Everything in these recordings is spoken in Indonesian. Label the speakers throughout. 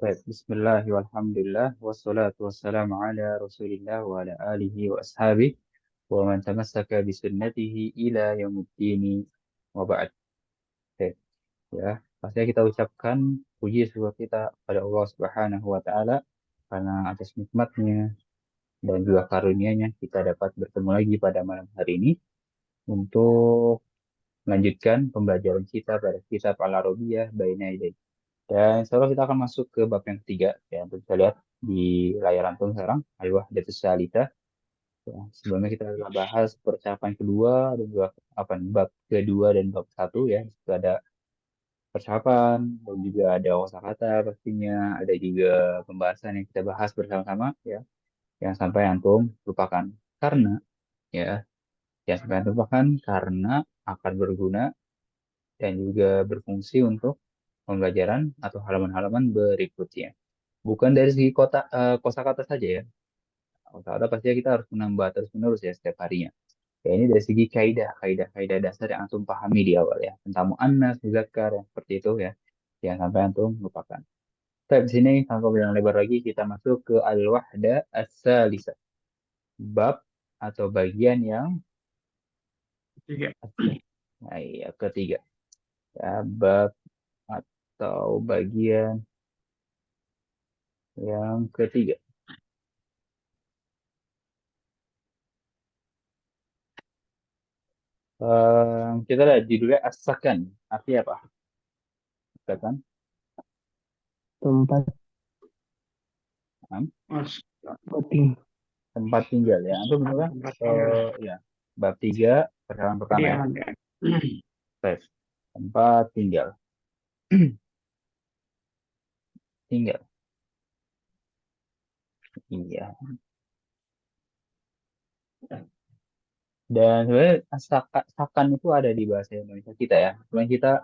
Speaker 1: Baik, Bismillah walhamdulillah wassalatu wassalamu ala Rasulillah wa ala alihi wa ashabihi wa man tamassaka bi sunnatihi ila yaumiddini wa ba'd. Baik, ya, pastinya kita ucapkan puji syukur kita pada Allah Subhanahu wa taala karena atas nikmatnya dan juga karunia-Nya kita dapat bertemu lagi pada malam hari ini untuk melanjutkan pembelajaran kita pada kitab Al-Arabiyah Baina Yadayk. Dan insya Allah kita akan masuk ke bab yang ketiga. Ya, untuk kita lihat di layar antum sekarang, Al-Wahdatus Tsalitsah. Ya, sebelumnya kita telah bahas percakapan kedua dan juga apa nih, bab kedua dan bab satu ya. Itu ada percakapan dan juga ada kosakata pastinya, ada juga pembahasan yang kita bahas bersama-sama ya, yang sampai antum lupakan. Karena ya, yang sampai antum lupakan karena akan berguna dan juga berfungsi untuk pembelajaran atau halaman-halaman berikutnya. Bukan dari segi kosakata saja ya. Kosakata pastinya kita harus menambah terus-menerus ya setiap harinya. Ya, ini dari segi kaidah dasar yang antum pahami di awal ya. Tentang muannas, muzakkar, yang seperti itu ya. Jangan sampai antum lupakan. Tapi di sini tanpa berjalan lebar lagi kita masuk ke al-wahda as-salisah. Bab atau bagian yang
Speaker 2: Tiga.
Speaker 1: nah, iya, ketiga. Ya, bab atau bagian yang ketiga. Kita lihat judulnya as-sakan. Artinya apa? As-sakan.
Speaker 3: Tempat
Speaker 2: Mas,
Speaker 3: tinggal.
Speaker 1: Tempat tinggal ya. Antum betul kan?
Speaker 2: tempat tinggal.
Speaker 1: Ya. Bab 3 persoalan pertama ya.
Speaker 2: Kediaman ya.
Speaker 1: Baik. Tempat tinggal. Tinggal. Iya. Dan sebenarnya sakan itu ada di bahasa Indonesia kita ya. Cuma kita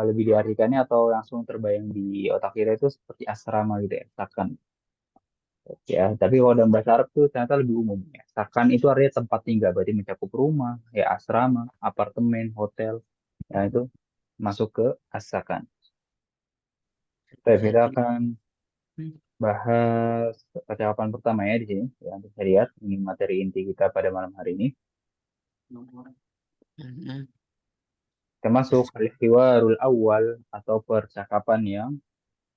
Speaker 1: lebih diartikannya atau langsung terbayang di otak kita itu seperti asrama gitu ya. Sakan. Ya, tapi kalau dalam bahasa Arab tuh ternyata lebih umum ya. Sakan itu artinya tempat tinggal, berarti mencakup rumah, ya asrama, apartemen, hotel. Ya itu masuk ke as-sakan. Baik, kita akan bahas percakapan pertama ya di sini. Ya, untuk saya lihat ini materi inti kita pada malam hari ini. Termasuk al-hiwarul awal atau percakapan yang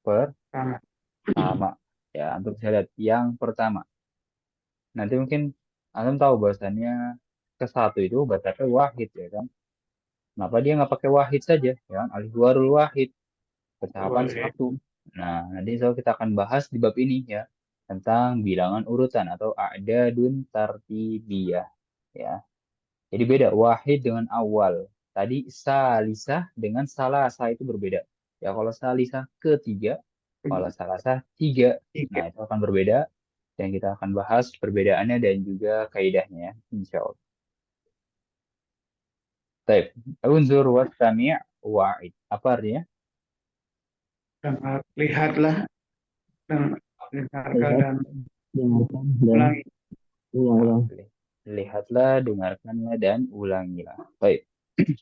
Speaker 2: Sama.
Speaker 1: pertama. Ya, untuk saya lihat yang pertama. Nanti mungkin antum tahu bahwasannya ke satu itu batasnya wahid ya kan. Kenapa dia nggak pakai wahid saja? Ya, kan? Al-hiwarul wahid. Percakapan
Speaker 2: Boleh.
Speaker 1: satu. Nah, nanti kita akan bahas di bab ini ya tentang bilangan urutan atau a'dadun tartibiyah ya. Jadi beda wahid dengan awal. Tadi salisah dengan salasa itu berbeda. Ya kalau salisah ketiga, kalau salasa tiga. Nah
Speaker 2: Tiga.
Speaker 1: itu akan berbeda dan kita akan bahas perbedaannya dan juga kaidahnya ya, insya Allah. Baik, unzur wastami' wa'id. Apa artinya?
Speaker 2: Lihatlah dan dengarkan
Speaker 3: Lihat,
Speaker 2: dan
Speaker 3: dengarkan, dan
Speaker 2: ulangi.
Speaker 3: ulang-ulang.
Speaker 1: Lihatlah, dengarkanlah, dan ulangilah. Baik, di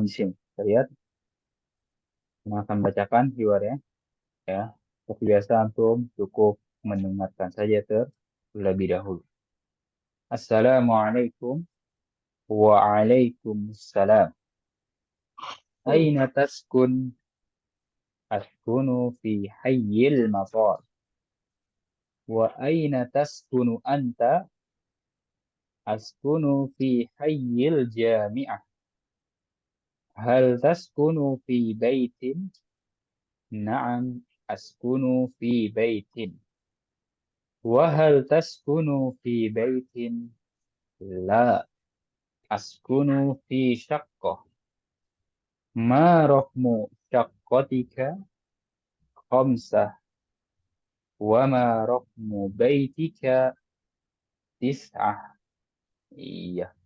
Speaker 1: sini kita lihat, saya akan bacakan hiwarnya. Ya, seperti biasa antum cukup mendengarkan saja terlebih dahulu. Assalamualaikum waalaikumsalam. Aina taskun? Askunu fi hayyil matar. Wa aina taskunu anta? Askunu fi hayyil jami'ah. Hal taskunu fi baitin? Naam, askunu fi baitin. Wa hal taskunu fi baitin? La, askunu fi syaqqah. Ma rahmu syaqqatika? Khamsah. Wa ma rahmu baitika? Tis'ah. Iya.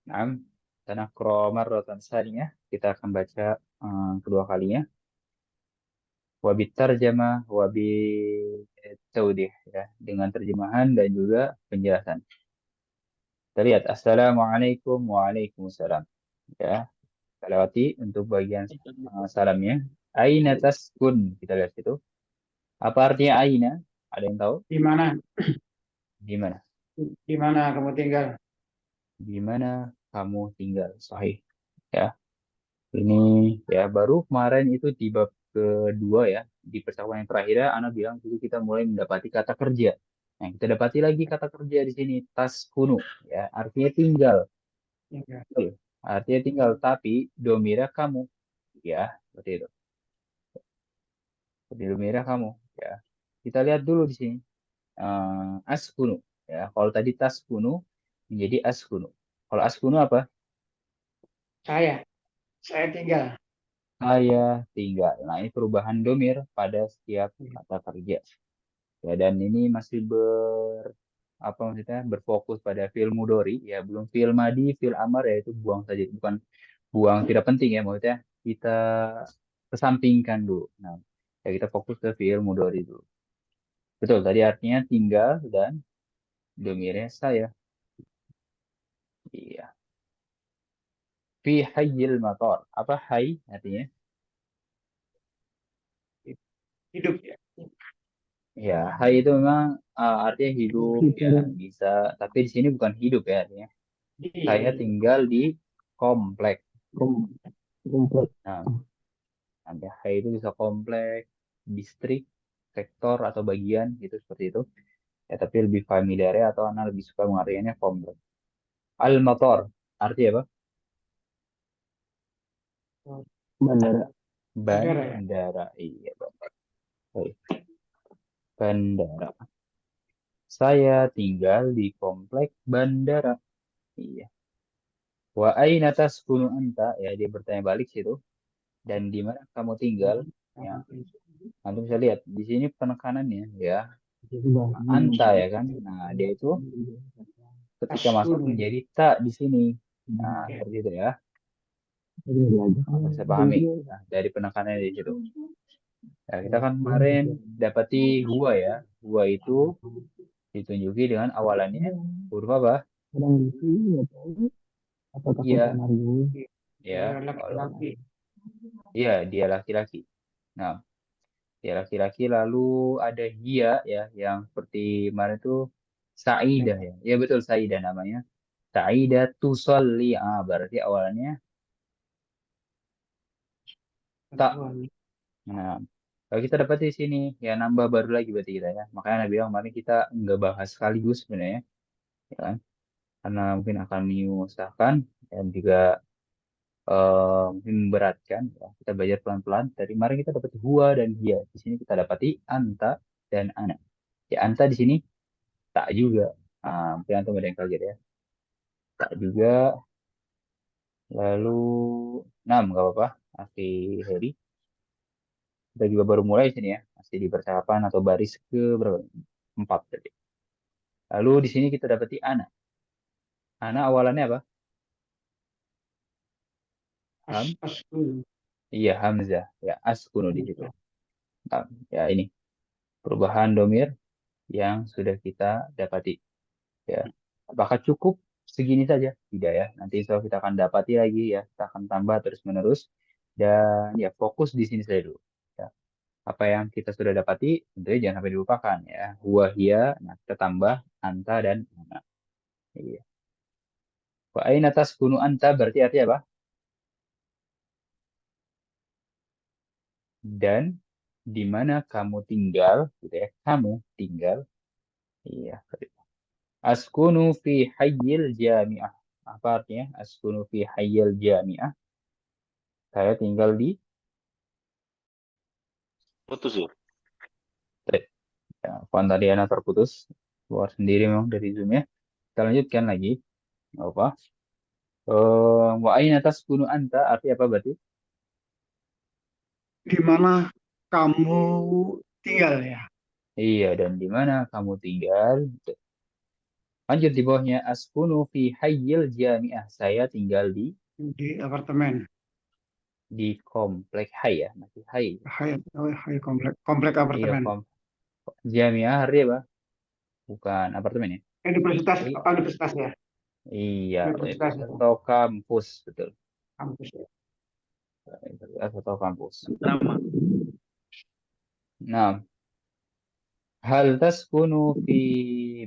Speaker 1: Naam. Tanaqra marratan saniyah. Kita akan baca kedua kalinya. Wabit tarjamah, wabit taudih ya, dengan terjemahan dan juga penjelasan. Kita lihat Assalamualaikum waalaikumsalam ya. Kita lewati untuk bagian salamnya. Aina taskun. Kita lihat situ. Apa artinya aina? Ada yang tahu?
Speaker 2: Di mana?
Speaker 1: Di mana?
Speaker 2: Di mana kamu tinggal?
Speaker 1: Di mana kamu tinggal? Sahih. Ya. Ini ya baru kemarin itu di bab kedua ya. Di percakapan yang terakhir ya, Ana bilang dulu kita mulai mendapati kata kerja. Nah, kita dapati lagi kata kerja di sini taskunu ya, artinya tinggal.
Speaker 2: Tinggal.
Speaker 1: Betul. Artinya tinggal, tapi domira kamu ya, seperti itu. Domira kamu ya. Kita lihat dulu di sini. Askunu ya. Kalau tadi taskunu menjadi askunu. Kalau askunu apa?
Speaker 2: Saya tinggal.
Speaker 1: Saya tinggal. Nah, ini perubahan domir pada setiap kata kerja. Ya, dan ini masih apa maksudnya berfokus pada fi'il mudhari ya, belum fi'il madi, fi'il amar ya itu buang saja, bukan buang tidak penting ya, maksudnya kita kesampingkan dulu. Nah, ya kita fokus ke fi'il mudhari dulu. Betul, tadi artinya tinggal dan domirnya saya. Iya. Fi hayyil matar. Apa hay artinya?
Speaker 2: Hidup ya.
Speaker 1: Ya, hay itu memang artinya hidup ya,
Speaker 3: Hidup.
Speaker 1: bisa. Tapi di sini bukan hidup ya artinya. Saya
Speaker 2: Di
Speaker 1: tinggal di komplek.
Speaker 3: Komplek.
Speaker 1: Nah, ada hay itu bisa komplek, distrik, sektor atau bagian gitu seperti itu. Ya, tapi lebih familiar ya, atau anak lebih suka mengartikannya komplek. Al-matar, arti apa?
Speaker 3: Bandara.
Speaker 2: bandara ya.
Speaker 1: Bandara. Iya, bandara. Baik. Bandara. Saya tinggal di komplek bandara. Iya. Wa aina taskunu anta? Ya, dia bertanya balik situ. Dan di mana kamu tinggal? Ya, antum bisa lihat di sini penekanannya ya. Anta ya kan. Nah, dia itu ketika masuk
Speaker 2: Taskun.
Speaker 1: menjadi tak di sini. Nah,
Speaker 2: Ya.
Speaker 1: seperti itu ya. Nah, bisa pahami nah, dari penekanan di situ. Nah, kita kan kemarin dapati gua ya. Gua itu ditunjuki dengan awalannya huruf apa?
Speaker 3: Orang itu nggak tahu apakah kota
Speaker 1: Iya,
Speaker 3: Mario.
Speaker 1: ya.
Speaker 2: Dia
Speaker 1: Kalau
Speaker 2: laki-laki.
Speaker 1: iya dia laki-laki. Nah, dia laki-laki lalu ada dia ya yang seperti kemarin itu Saidah ya. Ya betul Saidah namanya. Saidah tusolli. Berarti awalnya tak.
Speaker 2: Perempuan.
Speaker 1: Nah, kalau kita dapat di sini ya nambah baru lagi berarti kita ya. Makanya Nabi bilang kemarin kita nggak bahas sekaligus sebenarnya, ya kan? Karena mungkin akan menyusahkan dan juga mungkin memberatkan. Ya. Kita belajar pelan-pelan. Dari kemarin kita dapat huwa dan dia. Di sini kita dapati anta dan ana. Ya anta di sini tak juga. Mungkin antum ada yang kaget ya. Tak juga. Lalu, nah nggak apa-apa. Akhi Heri. Kita juga baru mulai sini ya. Masih di percakapan atau baris ke berapa? Empat tadi. Lalu di sini kita dapati ana. Ana awalannya apa? Ham?
Speaker 2: Askun.
Speaker 1: Iya, Hamzah. Ya, askunu di situ. Nah, ya ini perubahan domir yang sudah kita dapati. Ya, apakah cukup segini saja? Tidak ya. Nanti insya Allah kita akan dapati lagi ya. Kita akan tambah terus-menerus. Dan ya fokus di sini saja dulu. Ya. Apa yang kita sudah dapati, tentunya jangan sampai dilupakan ya. Huwa, hiya, nah kita tambah anta dan ana. Iya. Wa aina taskunu anta berarti artinya apa? Dan di mana kamu tinggal, gitu ya. Kamu tinggal. Iya. Askunu fi hayyil jami'ah. Apa artinya? Askunu fi hayyil jami'ah. Saya tinggal di
Speaker 4: Putus ya?
Speaker 1: ya, Fontariana terputus. Keluar sendiri memang dari Zoom-nya. Kita lanjutkan lagi. Nggak apa. Wa aina taskunu anta arti apa berarti?
Speaker 2: Di mana kamu tinggal ya?
Speaker 1: Iya, dan di mana kamu tinggal? Lanjut di bawahnya. Askunu fi hayyil jami'ah. Saya tinggal
Speaker 2: Di apartemen.
Speaker 1: di komplek hay ya. Masih hay.
Speaker 2: Hai komplek. Komplek
Speaker 1: Iya,
Speaker 2: apartemen.
Speaker 1: Jami'ah artinya apa? Bukan apartemen ya.
Speaker 2: Universitas.
Speaker 1: I-
Speaker 2: Universitas ya.
Speaker 1: Iya,
Speaker 2: Universitas
Speaker 1: universitas
Speaker 2: itu.
Speaker 1: atau kampus, betul.
Speaker 2: Kampus ya.
Speaker 1: universitas atau kampus.
Speaker 2: Sama.
Speaker 1: Nah, hal taskunu fi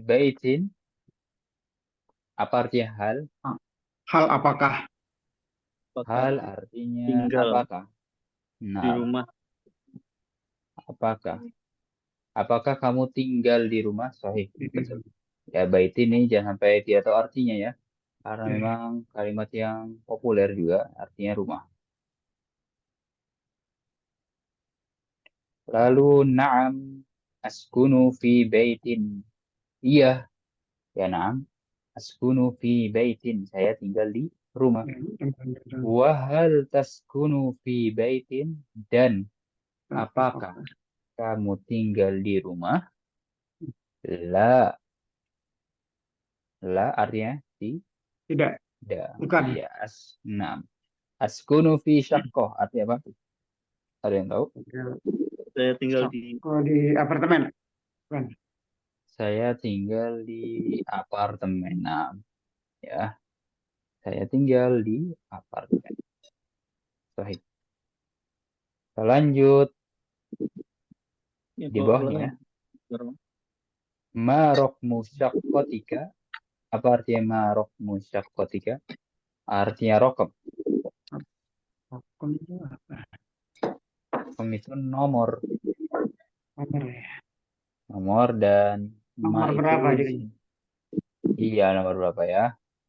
Speaker 1: baitin, apa artinya hal?
Speaker 2: Hal apakah?
Speaker 4: Apakah
Speaker 1: Hal artinya
Speaker 4: tinggal
Speaker 1: apakah?
Speaker 4: di
Speaker 1: Nah,
Speaker 4: rumah?
Speaker 1: apakah? Apakah kamu tinggal di rumah? Sahih, betul. Ya, bait ini jangan sampai tidak tahu artinya ya. Karena
Speaker 2: Ya.
Speaker 1: memang kalimat yang populer juga artinya rumah. Lalu na'am askunu fi baitin. Iya, ya na'am. Askunu fi baitin. Saya tinggal di rumah. Wa hal taskunu fi baitin, dan apakah kamu tinggal di rumah? La, la artinya
Speaker 2: Tidak,
Speaker 1: tidak.
Speaker 2: bukan.
Speaker 1: Ya, na'am. Askunu fi syaqqah artinya apa? Ada yang tahu?
Speaker 4: Saya tinggal di
Speaker 2: Kalau di apartemen, bukan.
Speaker 1: Saya tinggal di apartemen. Nah, ya, saya tinggal di apartemen. Baik. Kita lanjut
Speaker 4: ya,
Speaker 1: di
Speaker 4: kalau
Speaker 1: bawahnya. Ma rokmu syakkotika. Apa artinya ma rokmu syakkotika? Artinya rokom.
Speaker 2: Hukum itu apa?
Speaker 1: Rokom itu nomor.
Speaker 2: Nomor ya.
Speaker 1: Nomor dan ma
Speaker 2: Nomor
Speaker 1: itu
Speaker 2: berapa
Speaker 1: di
Speaker 2: jadi?
Speaker 1: sini. Iya, nomor berapa ya?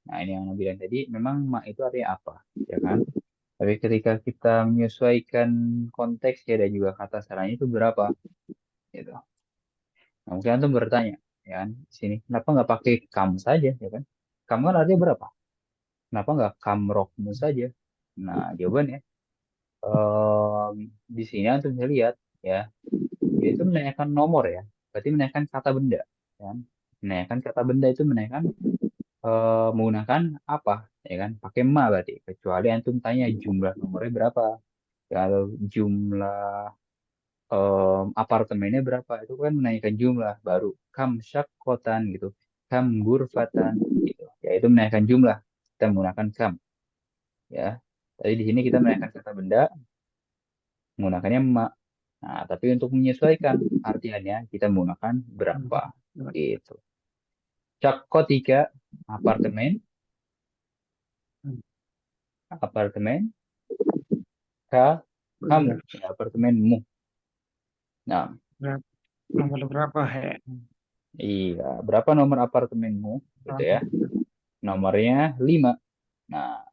Speaker 1: Nah, ini yang Anda bilang tadi, memang ma itu artinya apa? Ya kan? Tapi ketika kita menyesuaikan konteks ya dan juga kata saranya itu berapa? Gitu. Nah, mungkin antum bertanya, ya kan, di sini, kenapa nggak pakai kam saja, ya kan? Kam kan artinya berapa? Kenapa nggak kamrokmu saja? Nah, jawabannya, em, di sini antum bisa lihat, ya, dia itu menanyakan nomor ya, berarti menanyakan kata benda, ya kan? Menanyakan kata benda itu menanyakan menggunakan apa, ya kan? Pakai ma berarti, kecuali antum tanya jumlah nomornya berapa. Ya, kalau jumlah apartemennya berapa itu kan menanyakan jumlah baru kam syakotan gitu, kam gurfatan gitu ya, itu menanyakan jumlah, kita menggunakan kam ya. Tadi di sini kita menanyakan kata benda menggunakannya ma. Nah, tapi untuk menyesuaikan artiannya kita menggunakan berapa gitu. Syakotika apartemen, apartemen. Ka kamu ya, apartemenmu. Nah,
Speaker 2: Nomor berapa ya?
Speaker 1: iya, berapa nomor apartemenmu gitu ya, nomornya 5. Nah,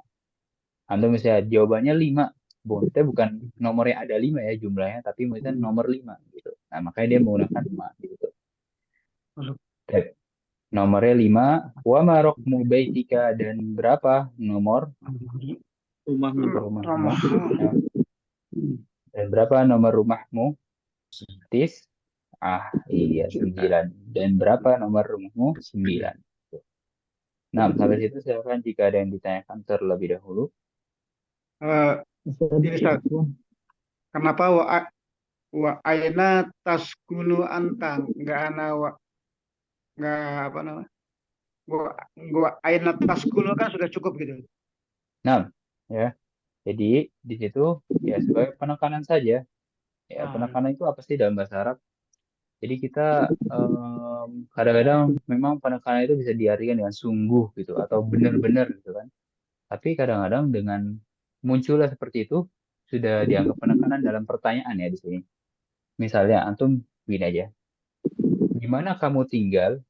Speaker 1: Anda bisa jawabannya 5. Bonte bukan nomornya ada 5 ya jumlahnya, tapi maksudnya nomor 5 gitu. Nah, makanya dia menggunakan ma gitu. Oke. Nomornya 5. Wa marokmu baitika, dan berapa nomor
Speaker 4: rumahmu.
Speaker 1: rumahmu? Ya. Dan berapa nomor rumahmu? Tis. Iya, 9. Dan berapa nomor rumahmu? 9. Nah, sampai situ silakan jika ada yang ditanyakan terlebih dahulu.
Speaker 2: Ini kenapa wa aina taskunu anta nggak ana wa nggak apa namanya gua aina taskunu kan sudah cukup gitu.
Speaker 1: Nah, ya. Jadi di situ ya sebagai penekanan saja. Ya, penekanan itu apa sih dalam bahasa Arab? Jadi kita kadang-kadang memang penekanan itu bisa diartikan dengan sungguh gitu atau benar-benar gitu kan. Tapi kadang-kadang dengan munculnya seperti itu sudah dianggap penekanan dalam pertanyaan ya di sini. Misalnya antum gini aja, di mana kamu tinggal?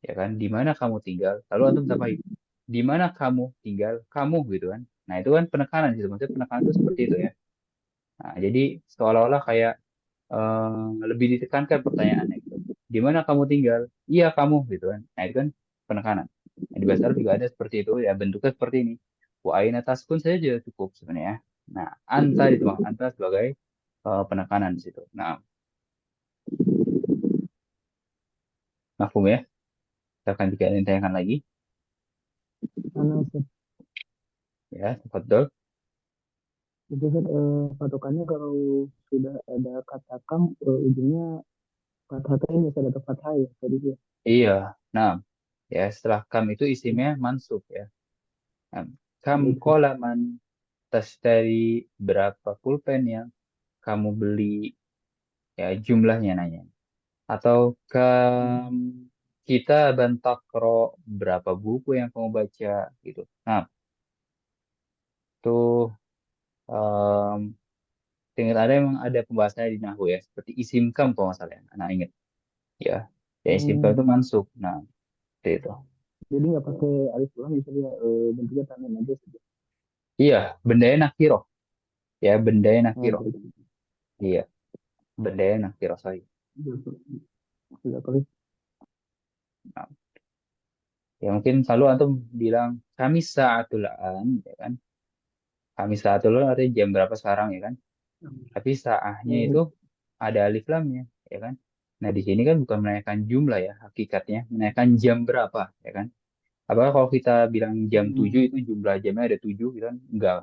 Speaker 1: Ya kan, di mana kamu tinggal? Lalu antum tambahin, di mana kamu tinggal? Kamu gitu kan. Nah, itu kan penekanan gitu. Maksudnya penekanan itu seperti itu ya. Nah, jadi seolah-olah kayak lebih ditekankan pertanyaannya gitu. Di mana kamu tinggal? Iya kamu gitu kan. Nah itu kan penekanan. Nah, di bahasa Arab juga ada seperti itu ya, bentuknya seperti ini. Wa aina taskun saja juga cukup sebenarnya. Nah, anta ditambah anta sebagai penekanan di situ. Nah, mafhum ya. Kita akan jika ada yang ditanyakan lagi
Speaker 3: Karena Ustaz,
Speaker 1: ya, tafadhol.
Speaker 3: itu Ustaz, patokannya kalau sudah ada kata kam, ujungnya fathah ini Ustaz, atau fathah ya tadi ya.
Speaker 1: Iya. Nah, ya setelah kam itu isimnya mansub ya. Nah, kam
Speaker 3: Baik, Ustaz.
Speaker 1: kolaman, Tashtari, berapa pulpen yang kamu beli, ya jumlahnya nanya. Atau kita bantakro, berapa buku yang kamu baca gitu. Nah, tuh ingat ada emang ada pembahasannya di Nahwu ya, seperti isim kam kalau nggak salah ya, anak ingat ya. Ya isim kam
Speaker 3: Hmm,
Speaker 1: itu mansub. Nah, seperti itu.
Speaker 3: jadi nggak pakai alif lam bisa dia bentuknya tanwin aja saja.
Speaker 1: Iya, bendanya nakiroh ya, bendanya
Speaker 3: Oh,
Speaker 1: nakiroh.
Speaker 3: baik.
Speaker 1: Iya, bendanya nakiroh sorry.
Speaker 3: Tidak kali.
Speaker 1: Nah, ya mungkin selalu antum bilang kami saatul an, ya kan? Kami saatul an artinya jam berapa sekarang ya kan? Tapi saahnya itu
Speaker 3: Hmm,
Speaker 1: ada alif lamnya, ya kan? Nah, di sini kan bukan menanyakan jumlah ya, hakikatnya menanyakan jam berapa, ya kan? Apakah kalau kita bilang jam 7
Speaker 3: hmm,
Speaker 1: itu jumlah jamnya ada 7 gitu kan? Enggak.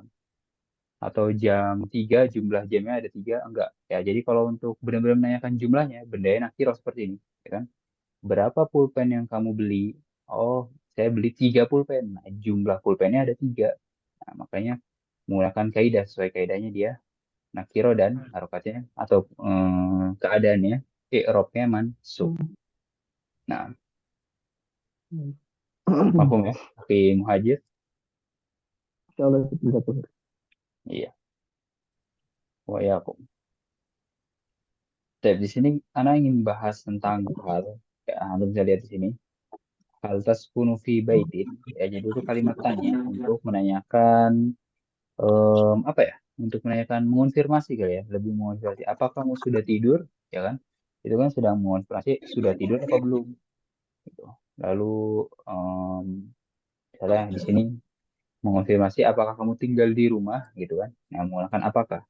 Speaker 1: Atau jam 3 jumlah jamnya ada 3 enggak. Ya, jadi kalau untuk benar-benar menanyakan jumlahnya, bendanya nakiro seperti ini, ya kan? Berapa pulpen yang kamu beli? Oh, saya beli 3 pulpen. Nah, jumlah pulpennya ada 3. Nah, makanya menggunakan kaidah sesuai kaidahnya dia nakiro dan harokatnya atau keadaannya i'rabnya mansub.
Speaker 3: hmm,
Speaker 1: Nah,
Speaker 3: hmm.
Speaker 1: mafhum ya? Oke, muhajir.
Speaker 3: Insya Allah bisa tuh.
Speaker 1: Iya, wa yakum. Tapi di sini Ana ingin bahas tentang hal, ya, Anda bisa lihat di sini. Hal taskunu fi baitin, ya jadi itu kalimat tanya untuk menanyakan apa ya? Untuk menanyakan mengonfirmasi kali ya, lebih mengonfirmasi. Apakah kamu sudah tidur? Ya kan? Itu kan sedang mengonfirmasi sudah tidur apa belum? Gitu. Lalu em, misalnya di sini mengonfirmasi apakah kamu tinggal di rumah gitu kan? Nah, menggunakan apakah?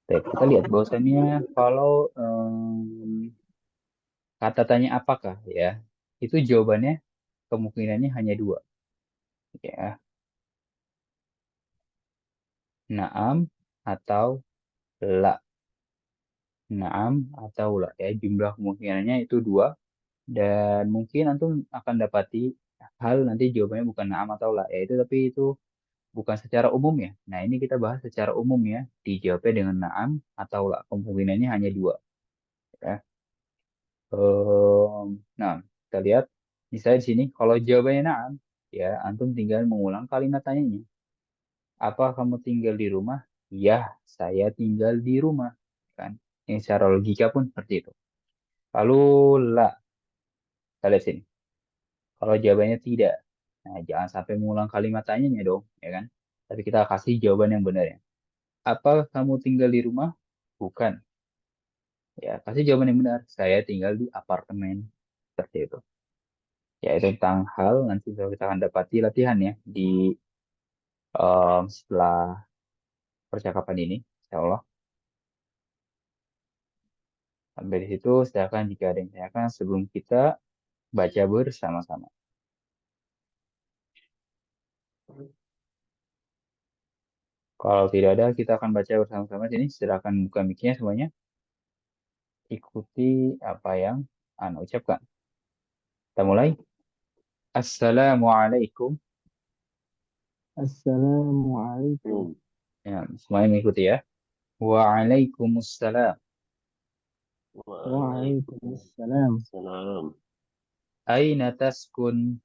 Speaker 1: Baik, kita lihat bahwasannya kalau kata tanya apakah ya, itu jawabannya kemungkinannya hanya dua ya, naam atau la. Naam atau la ya, jumlah kemungkinannya itu dua dan mungkin antum akan dapati hal nanti jawabannya bukan naam atau la ya itu, tapi itu bukan secara umum ya. Nah, ini kita bahas secara umum ya, dijawabnya dengan naam atau la, kemungkinannya hanya dua ya. Nah, kita lihat misalnya di sini kalau jawabannya naam ya, antum tinggal mengulang kalimat tanyanya. Apa kamu tinggal di rumah? Ya, saya tinggal di rumah. Kan? Ini secara logika pun seperti itu. Lalu la, kita lihat sini. Kalau jawabannya tidak, nah jangan sampai mengulang kalimat tanyanya dong, ya kan? Tapi kita kasih jawaban yang benar ya. Apa kamu tinggal di rumah? Bukan. Ya, kasih jawaban yang benar. Saya tinggal di apartemen. Seperti itu. Ya, itu tentang hal nanti kita akan dapati latihan ya di setelah percakapan ini, insya Allah. Sampai di situ, silakan jika ada yang ditanyakan sebelum kita baca bersama-sama. Kalau tidak ada, kita akan baca bersama-sama sini. Silakan buka mic-nya semuanya. Ikuti apa yang Anda ucapkan. Kita mulai. Assalamualaikum.
Speaker 3: Assalamualaikum.
Speaker 1: Ya, semuanya mengikuti ya. Waalaikumsalam.
Speaker 3: Waalaikumsalam.
Speaker 4: Waalaikumsalam.
Speaker 1: Aina taskun?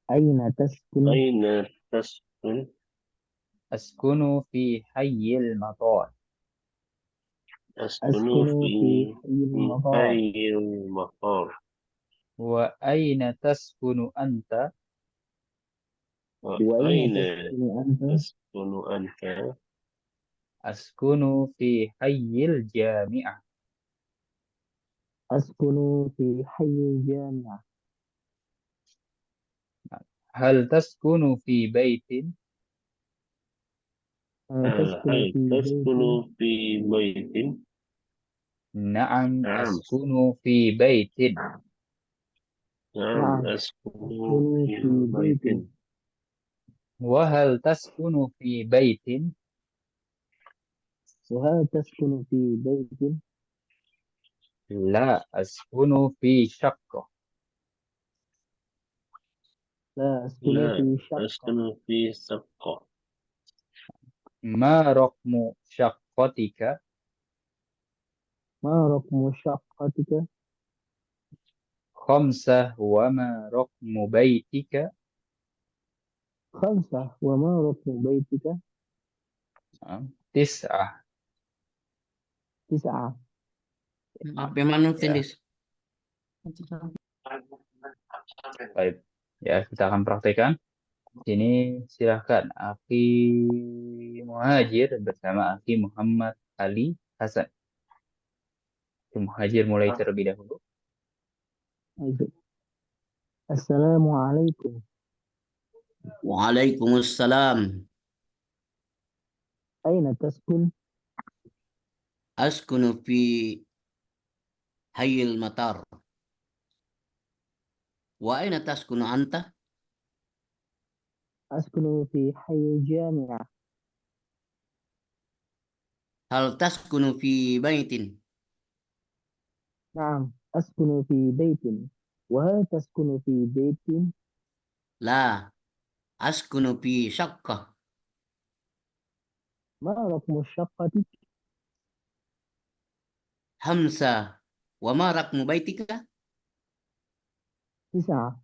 Speaker 3: Aina taskun?
Speaker 4: Aina taskun?
Speaker 1: Askunu fi hayyil matar.
Speaker 4: Askunu
Speaker 3: Askunu
Speaker 4: fi
Speaker 3: fi hayyil matar.
Speaker 4: hayyil maqar.
Speaker 1: Wa aina taskunu anta?
Speaker 4: Wa
Speaker 3: Wa aina
Speaker 4: aina
Speaker 3: taskunu anta?
Speaker 4: taskunu anta?
Speaker 1: Askunu fi hayyil jami'ah.
Speaker 3: Askunu fi hayyil jami'ah.
Speaker 1: Hal taskunu fi baitin?
Speaker 3: Taskunu
Speaker 4: Hal
Speaker 3: fi
Speaker 4: taskunu
Speaker 3: baitin?
Speaker 4: fi baitin?
Speaker 1: Na'am,
Speaker 4: Naam.
Speaker 1: askunu fi baitin.
Speaker 4: Naam.
Speaker 3: Na'am.
Speaker 4: Askunu
Speaker 3: Askunu
Speaker 4: fi
Speaker 3: fi baitin.
Speaker 4: baitin.
Speaker 1: Wa hal taskunu fi baitin?
Speaker 3: وهل تسكن في بيت؟
Speaker 1: La, askunu fi syaqqa.
Speaker 3: لا أسكن
Speaker 4: لا
Speaker 3: في شقة.
Speaker 4: أسكن في سقة.
Speaker 1: Ma rokmu syakkotika.
Speaker 3: Ma raqmu syaqqatika?
Speaker 1: Khamsah wa ma rokmu baitika.
Speaker 3: Khamsah. Wa ma raqmu baitika?
Speaker 1: Tis'ah.
Speaker 3: Tis'ah.
Speaker 5: Apa yang mana
Speaker 1: Ya,
Speaker 5: Tindis?
Speaker 1: baik. Ya, kita akan praktekkan. Sini silahkan Akhi Muhajir bersama Akhi Muhammad Ali Hasan. Akhi Muhajir mulai terlebih dahulu.
Speaker 3: Assalamualaikum.
Speaker 5: Waalaikumsalam.
Speaker 3: Aina taskun?
Speaker 5: Askunu fi Hayyil Matar. Wa aina taskunu anta?
Speaker 3: Askunu fi Hayyil Jami'ah.
Speaker 5: Hal taskunu fi baitin?
Speaker 3: Naam. Askunu fi baitin. Wa hal taskunu fi baitin?
Speaker 5: La. Askunu fi syaqqah.
Speaker 3: Ma raqmu syaqqatik?
Speaker 5: Hamsa. Wa ma raqmu baitika?
Speaker 3: Tis'ah.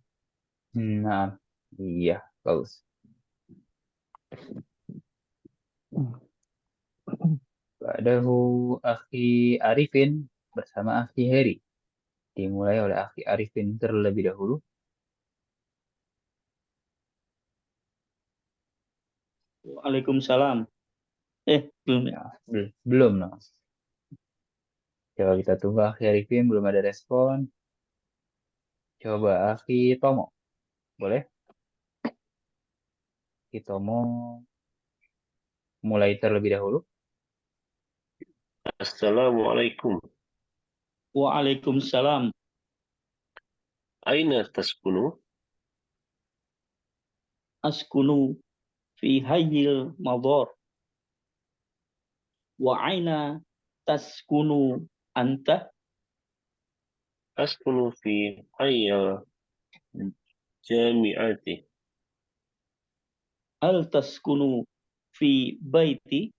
Speaker 1: Nah, iya, bagus. Ba'dahu Akhi Arifin bersama Akhi Heri. Dimulai oleh Akhi Arifin terlebih dahulu.
Speaker 6: Waalaikumsalam. Belum ya.
Speaker 1: Ya, belum, no. Coba kita tunggu Akhi Arifin, belum ada respon. Coba Akhi Tomo. Boleh? Akhi Tomo mulai terlebih dahulu.
Speaker 4: Assalamualaikum.
Speaker 6: Waalaikumsalam.
Speaker 4: Aina taskunu?
Speaker 6: Askunu fi Hayyil Madar. Wa aina taskunu anta?
Speaker 4: Askunu fi Hayyil Jami'ati.
Speaker 6: Hal taskunu fi baiti?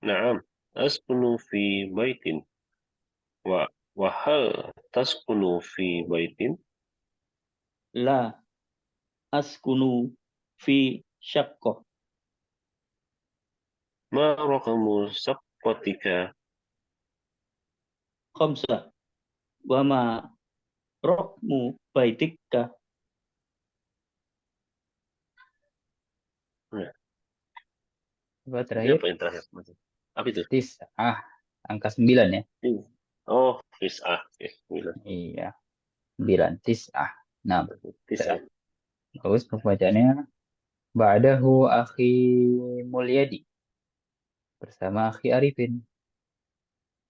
Speaker 4: Naam. Askunu fi baitin. Wa hal taskunu fi baitin?
Speaker 6: La. Askunu fi syaqqah.
Speaker 4: Ma raqamu saqqatika?
Speaker 6: Khamsah. Wa ma raqmu baitika?
Speaker 1: Coba
Speaker 4: Ini
Speaker 1: terakhir.
Speaker 4: apa yang terakhir? Apa itu?
Speaker 1: Tis'ah. Angka 9 ya.
Speaker 4: Oh, tis'ah. Bismillah.
Speaker 1: Iya. 9. Tis'ah. Nah,
Speaker 4: Tis'ah.
Speaker 1: bagus pembacaannya. Ba'dahu Akhi Mulyadi bersama Akhi Arifin.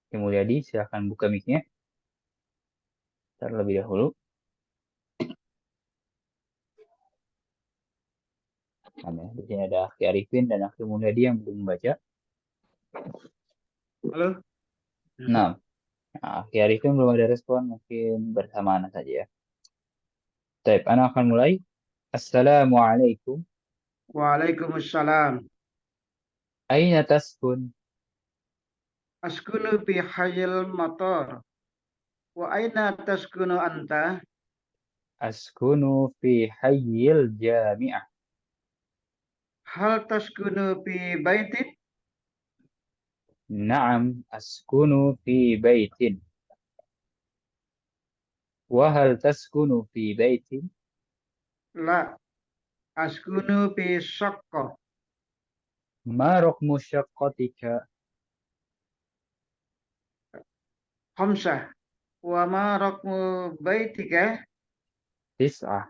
Speaker 1: Akhi Mulyadi, silahkan buka mic-nya terlebih dahulu. Nah, di sini ada Akhi Arifin dan Akhi Mulyadi yang belum membaca.
Speaker 2: Halo.
Speaker 1: Nah, Akhi Arifin belum ada respon, mungkin bersamaan saja ya. Baik, Ana akan mulai. Assalamualaikum.
Speaker 2: Waalaikumsalam.
Speaker 1: Aina taskun?
Speaker 2: Askunu fi Hayyil Matar. Wa aina taskunu anta?
Speaker 1: Askunu fi Hayyil Jami'ah.
Speaker 2: Hal taskunu fi baitin?
Speaker 1: Naam, askunu fi baitin. Wa hal taskunu fi baitin?
Speaker 2: La. Askunu fi syaqqah.
Speaker 1: Ma raqmu syaqqatika?
Speaker 2: Khamsah. Wa ma raqmu baitika?
Speaker 1: Tis'ah.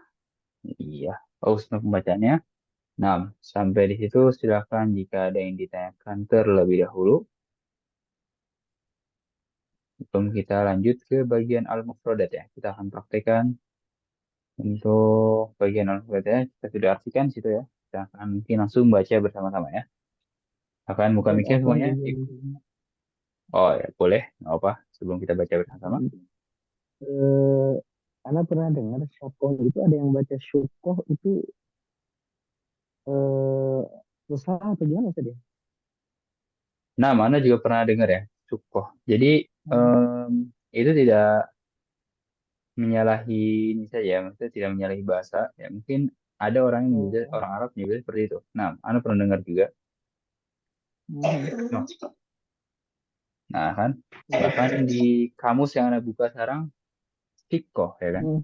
Speaker 1: Iya, bagus pembacaannya. Nah, sampai di situ silakan jika ada yang ditanyakan terlebih dahulu. Sebelum kita lanjut ke bagian al-mufradat ya. Kita akan praktekkan untuk bagian al-mufradatnya. Kita sudah artikan situ ya. Kita akan mungkin langsung baca bersama-sama ya. Akan buka mic semuanya. Oh ya, boleh. Nggak apa. Sebelum kita baca bersama-sama.
Speaker 3: Ana pernah dengar syukoh itu ada yang baca syukoh itu susah atau gimana tadi?
Speaker 1: Nah, mana juga pernah dengar ya, syukoh. Jadi itu tidak menyalahi ini saja, maksudnya tidak menyalahi bahasa. Ya mungkin ada orang yang menyebutnya, orang Arab menyebutnya seperti itu. Nah, Anda pernah dengar juga.
Speaker 3: Hmm.
Speaker 1: Nah, kan bahkan di kamus yang Anda buka sekarang, syukoh ya kan.
Speaker 3: Hmm.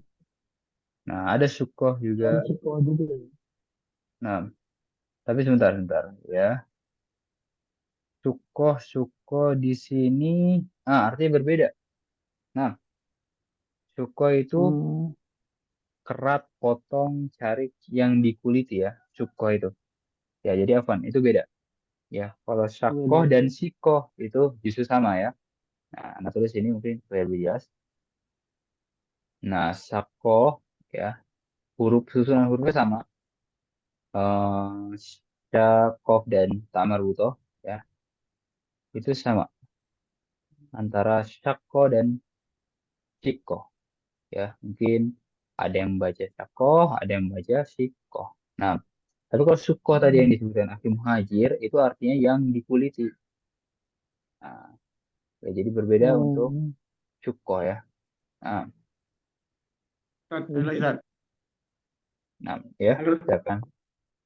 Speaker 1: Nah, ada syukoh juga.
Speaker 3: Syukur juga.
Speaker 1: Nah, tapi sebentar ya. Syukoh di sini artinya berbeda. Nah, syukoh itu
Speaker 3: Hmm.
Speaker 1: kerat, potong, carik yang dikuliti ya. Syukoh itu. Ya, jadi afwan, itu beda. Ya, kalau syakoh
Speaker 3: Beda.
Speaker 1: dan sikoh itu justru sama ya. Nah, Anda tulis ini mungkin supaya lebih jelas. Nah, syakoh ya, susunan hurufnya sama. Eh syakoh dan tamar butoh ya, itu sama antara syakoh dan sikoh ya. Mungkin ada yang membaca syakoh, ada yang membaca sikoh. Nah, tapi kalau syukoh tadi yang disebutkan Akim Muhajir itu artinya yang dikuliti. Nah, ya, jadi berbeda untuk
Speaker 3: Hmm.
Speaker 1: syukoh ya. Nah,
Speaker 2: Halo, Ustaz.
Speaker 1: nah ya,
Speaker 2: Halo,
Speaker 1: silakan.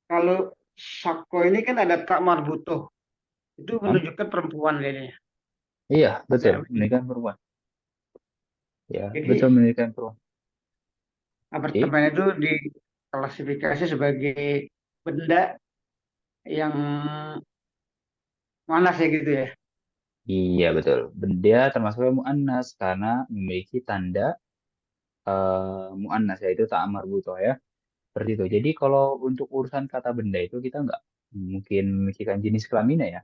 Speaker 2: kalau Sako ini kan ada tak marbutoh. Itu
Speaker 1: Nah,
Speaker 2: menunjukkan perempuan kayaknya.
Speaker 1: iya, betul,
Speaker 2: Ya,
Speaker 1: menikah perempuan. Ya, betul
Speaker 2: jadi
Speaker 1: menikah perempuan. Jadi,
Speaker 2: apartemen itu diklasifikasi sebagai benda yang mana sih gitu ya.
Speaker 1: iya betul. Dia termasuk mu'annas karena memiliki tanda mu'annas yaitu ta'amar butoh ya. Seperti itu. Jadi kalau untuk urusan kata benda itu kita nggak mungkin memikirkan jenis kelaminnya ya.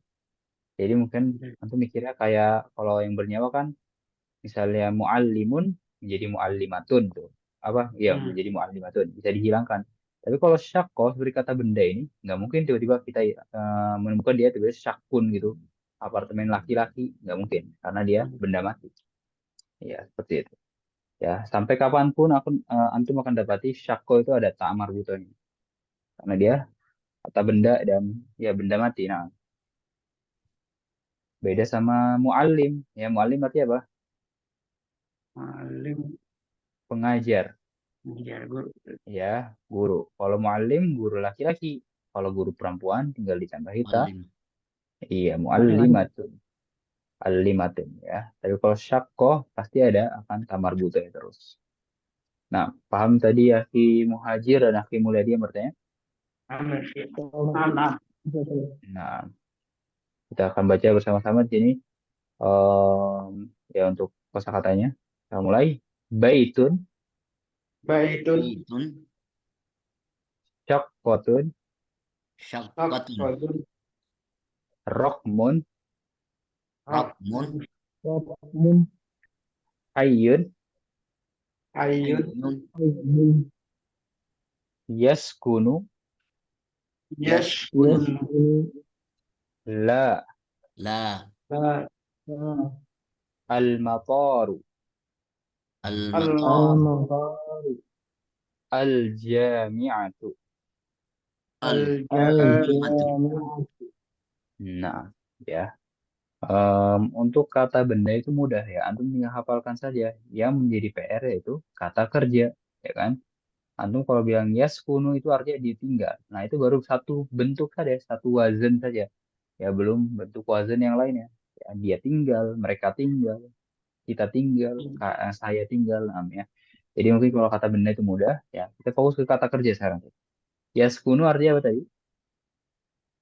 Speaker 1: Jadi mungkin nanti mikirnya kayak kalau yang bernyawa kan misalnya muallimun menjadi muallimatun tuh. Apa? Iya,
Speaker 2: Hmm.
Speaker 1: menjadi muallimatun bisa dihilangkan. Tapi kalau syakko seperti kata benda ini nggak mungkin tiba-tiba kita menemukan dia tiba-tiba syakun gitu. Apartemen laki-laki nggak mungkin karena dia benda mati. Ya, seperti itu. Ya, sampai kapanpun antum akan dapati syakko itu ada ta'amar butohnya. Karena dia kata benda dan ya benda mati. Nah, beda sama muallim. Ya, muallim artinya apa?
Speaker 2: Alim,
Speaker 1: Pengajar.
Speaker 2: ya, guru.
Speaker 1: Ya, guru. Kalau muallim, guru laki-laki. Kalau guru perempuan, tinggal ditambahi ta.
Speaker 5: Muallim.
Speaker 1: Iya, muallimatun. Allimatun ya. Tapi kalau syakkoh, pasti ada akan tamar buta terus. Nah, paham tadi Aki Muhajir dan Aki Mulyadi yang bertanya?
Speaker 2: Amin.
Speaker 3: Kalau
Speaker 2: Nah,
Speaker 1: Nah, kita akan baca bersama-sama di sini. Ya, untuk kosakatanya. Kita mulai. Baitun,
Speaker 2: baitun,
Speaker 5: Baitun.
Speaker 1: syakkotun,
Speaker 5: Syaqqatun.
Speaker 2: sodun,
Speaker 1: rokmun,
Speaker 5: Rakmun.
Speaker 3: mun
Speaker 1: hayyun,
Speaker 2: ayun,
Speaker 5: Hayyun.
Speaker 3: ayun
Speaker 1: yaskunu,
Speaker 2: yes,
Speaker 3: yes
Speaker 2: kun,
Speaker 1: la,
Speaker 5: La.
Speaker 2: la,
Speaker 1: al-mataru,
Speaker 5: Al-matar.
Speaker 3: al-mazari
Speaker 1: al-jami'atu.
Speaker 5: Al-jami'atu.
Speaker 3: al-jami'atu
Speaker 1: Nah, ya. Untuk kata benda itu mudah ya. Antum tinggal hafalkan saja. Yang menjadi PR yaitu kata kerja, ya kan? Antum kalau bilang yaskunu itu artinya ditinggal. Nah, itu baru satu bentuk saja, satu wazan saja. Ya, belum bentuk wazan yang lainnya. Ya, dia tinggal, mereka tinggal, kita tinggal, saya tinggal, ya. Jadi mungkin kalau kata benda itu mudah, ya kita fokus ke kata kerja sekarang. Yaskunu artinya apa tadi?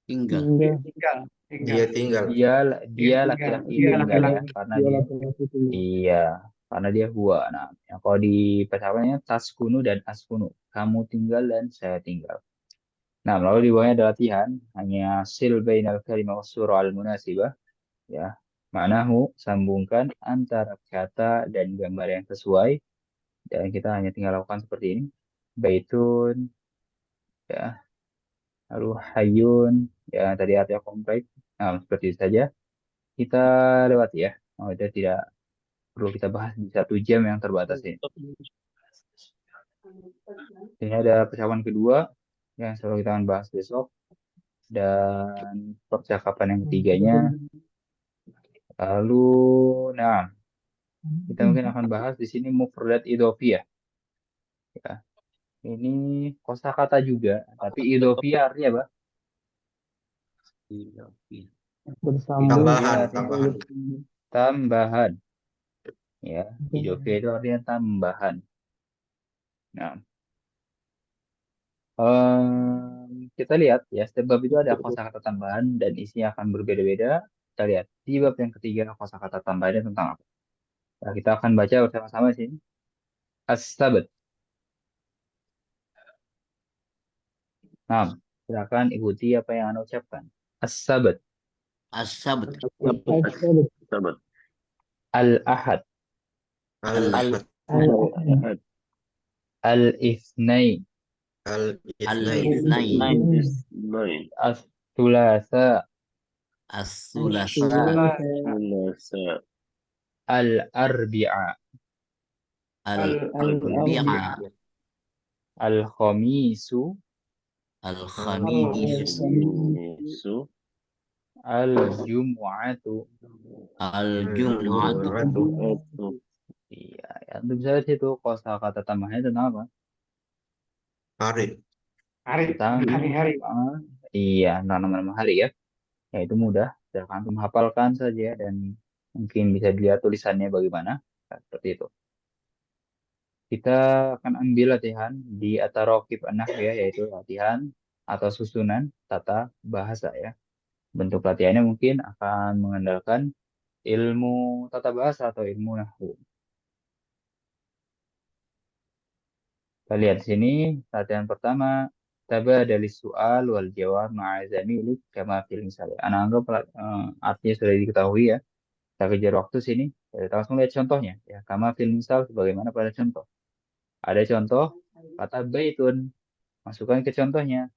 Speaker 5: Tinggal.
Speaker 3: tinggal
Speaker 2: tinggal,
Speaker 7: Dia
Speaker 2: tinggal,
Speaker 7: tinggal.
Speaker 1: Dia
Speaker 2: dia
Speaker 1: dia
Speaker 2: tinggal,
Speaker 1: laki-laki
Speaker 2: dia
Speaker 1: tinggal ya,
Speaker 2: laki-laki,
Speaker 1: karena
Speaker 3: dia
Speaker 1: dia
Speaker 3: laki-laki tinggal
Speaker 1: iya, karena dia huwa. Nah, ya, kalau di percakapannya taskunu dan askunu, kamu tinggal dan saya tinggal. Nah, lalu di bawahnya ada latihan, hanya sil bainal kalimah was surah al munasibah, ya. Ma'nahu sambungkan antara kata dan gambar yang sesuai, dan kita hanya tinggal lakukan seperti ini. Baitun, ya, lalu hayun, ya tadi artinya kompleks. Nah, seperti itu saja kita lewati ya. Oh, itu tidak perlu kita bahas di 1 jam yang terbatas ini. Ini ada percakapan kedua yang selalu kita akan bahas besok. dan percakapan yang ketiganya. Lalu, nah, kita mungkin akan bahas di sini mufradat idhofiyah. Ya. Ini kosakata juga, tapi idhofiyah artinya apa?
Speaker 3: Bersambung.
Speaker 1: Idhofiyah
Speaker 7: Tambahan,
Speaker 1: artinya
Speaker 7: tambahan.
Speaker 1: tambahan. Ya, idhofiyah itu artinya tambahan. Nah, kita lihat ya, setiap bab itu ada kosakata tambahan dan isinya akan berbeda-beda. Kita lihat di bab yang ketiga kosakata tambahannya tentang apa? Nah, kita akan baca bersama-sama di sini. As-sabt. Nah, silakan ikuti apa yang Anda ucapkan. As-sabt,
Speaker 5: As-sabt,
Speaker 4: Sabat.
Speaker 1: al-ahad,
Speaker 7: Al-ahad,
Speaker 4: Al-ahad.
Speaker 1: al-ithnain,
Speaker 7: al-ithnain,
Speaker 5: al-ithnain,
Speaker 4: Isnain.
Speaker 1: as-thulatha,
Speaker 5: as-sulasa,
Speaker 4: Sulasa.
Speaker 1: al-arbi'a,
Speaker 5: al-arbi'a,
Speaker 1: al-khamisu,
Speaker 5: al-khamis,
Speaker 4: Khamisu.
Speaker 1: al-jumu'atu.
Speaker 5: al-jum'atu,
Speaker 4: Jum'atu.
Speaker 1: Iya, ya, itu bisa lihat itu kosakata tambahannya tentang apa?
Speaker 7: hari,
Speaker 1: Tentang
Speaker 2: hari-hari.
Speaker 1: iya, tentang nama-nama hari ya. Ya itu mudah, silakan antum hafalkan saja dan mungkin bisa dilihat tulisannya bagaimana. Nah, seperti itu. Kita akan ambil latihan di atarokib an-nahw ya, yaitu latihan atau susunan tata bahasa ya. Bentuk latihannya mungkin akan mengandalkan ilmu tata bahasa atau ilmu nahwu. Kita lihat di sini latihan pertama, tabadalis su'al wal jawab ma'a zamilik kama fil misal. Anak anggap artinya sudah diketahui ya. Kita kejar waktu sini. Kita langsung lihat contohnya ya. Kama fil misal sebagaimana pada contoh. Ada contoh kata baitun. Masukkan ke contohnya.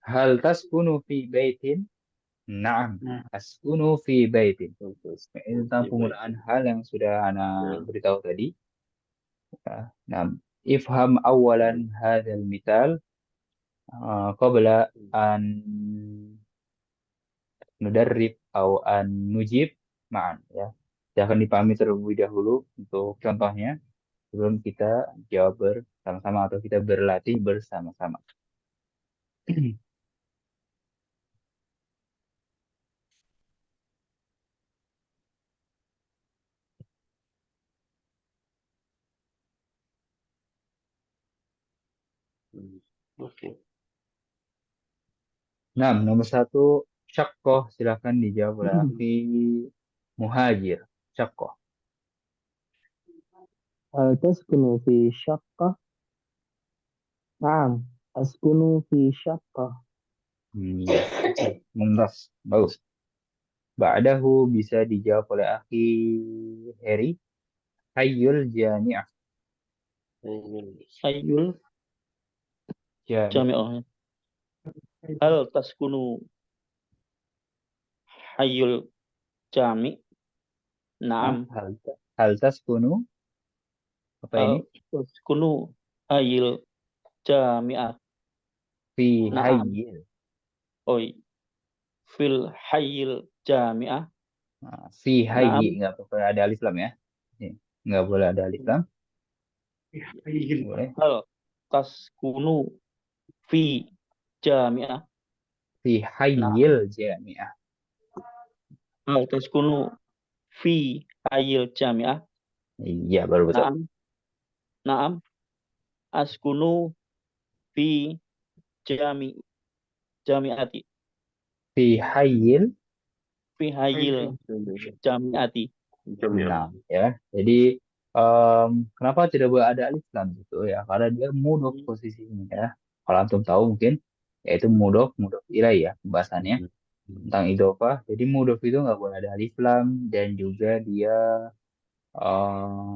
Speaker 1: Hal taskunu fi baitin? Naam. Askunu fi baitin. Ini tentang penggunaan hal yang sudah Ana beritahu tadi. Ya. Nah, ifham awalan hadzal misal qabla an nudarrib atau an nujib ma'an ya. Jangan dipahami terlebih dahulu untuk contohnya sebelum kita jawab bersama-sama atau kita berlatih bersama-sama.
Speaker 4: Oke.
Speaker 1: Nah, nomor satu, syakoh silakan dijawab oleh akhi Muhajir. Syakoh.
Speaker 3: هل تسكن في شقة؟ نعم أسكن في شقة.
Speaker 1: Mumtaz. Bagus. Ba'dahu bisa dijawab oleh akhi Heri. Hayyul jami'ah.
Speaker 6: Hayyul
Speaker 1: Jami'.
Speaker 6: jami'ah. Hal taskunu hayyul jami'? Naam.
Speaker 1: Hal taskunu apa ini?
Speaker 6: Hal taskunu hayyul jami'ah.
Speaker 1: Fi
Speaker 6: Naam.
Speaker 1: hayyil.
Speaker 6: Oi. Fil hayyil jami'ah.
Speaker 1: Nah, fi hayyi nggak boleh ada alif lam ya. Nggak boleh ada alif lam. Boleh.
Speaker 6: Hal taskunu fi jami'ah.
Speaker 1: Fi hayyil jami'ah.
Speaker 6: Hal taskunu fi hayyil jami'ah.
Speaker 1: Iya, baru betul.
Speaker 6: Naam. Naam. Askunu fi jami'ati.
Speaker 1: Fi hayyil.
Speaker 6: Fi hayyil jami'ati.
Speaker 1: Nah, ya. Jadi kenapa tidak boleh ada alif lam gitu ya? Karena dia mudhof posisinya ya. Kalau antum tahu mungkin yaitu mudhof ilaih ya pembahasannya tentang idhofah. Jadi mudhof itu nggak boleh ada alif lam dan juga dia